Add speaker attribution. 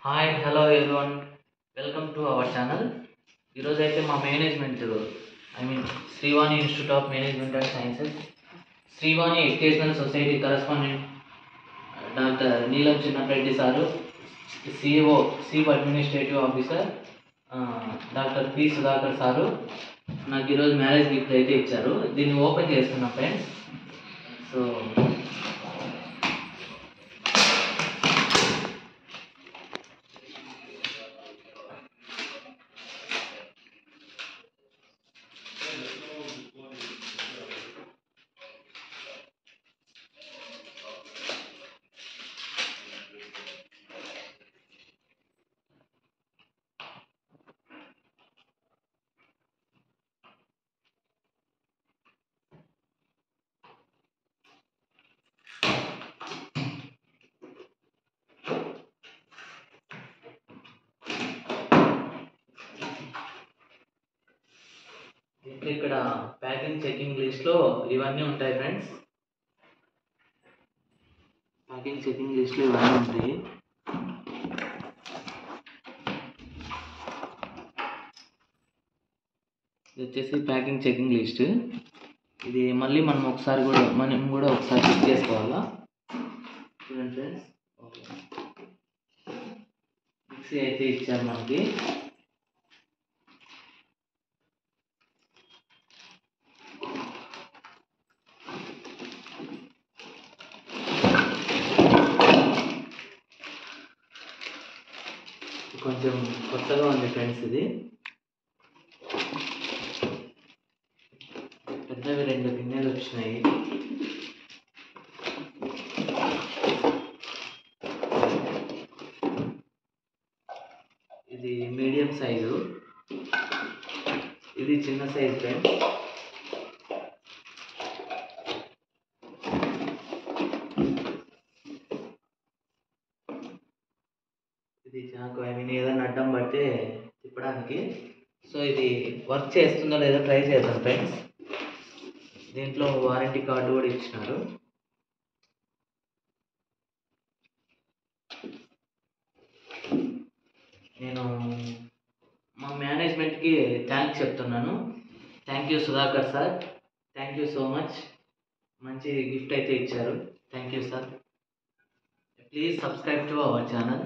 Speaker 1: Hi hello everyone, welcome to our channel. ఈరోజు అయితే మా management Srivani institute of management and sciences, Srivani educational society correspondent doctor Neelam Chinnareddy sir, CEO chief administrative officer doctor P Sudhakar sir నాకు ఈరోజు marriage gift అయితే ఇచ్చారు. దీన్ని open చేస్తున్నా friends. So ఇక్కడ ప్యాకింగ్ చెకింగ్ లిస్ట్లో ఇవన్నీ ఉంటాయి ఫ్రెండ్స్. ప్యాకింగ్ చెకింగ్ లిస్ట్లో ఇవన్నీ ఉంటాయి. ఇది వచ్చేసి ప్యాకింగ్ చెకింగ్ లిస్ట్. ఇది మళ్ళీ మనం కూడా ఒకసారి చెక్ చేసుకోవాలా. చూడండి ఫ్రెండ్స్, మిక్సీ అయితే ఇచ్చారు మనకి. కొంచెం కొత్తగా ఉంది ఫ్రెండ్స్. ఇది పెద్దవి 2 గిన్నెలు వచ్చినాయి. ఇది మీడియం సైజు, ఇది చిన్న సైజు ఫ్రెండ్స్. ఇది నాకు ఏదైనా అడ్డం పడితే తిప్పడానికి. సో ఇది వర్క్ చేస్తుందో లేదో ట్రై చేద్దాం ఫ్రెండ్స్. దీంట్లో వారంటీ కార్డు కూడా ఇచ్చినారు. నేను మా మేనేజ్మెంట్కి థ్యాంక్స్ చెప్తున్నాను. Thank you Sudhakar sir, thank you so much. మంచి గిఫ్ట్ అయితే ఇచ్చారు. Thank you sir. Please subscribe to our channel.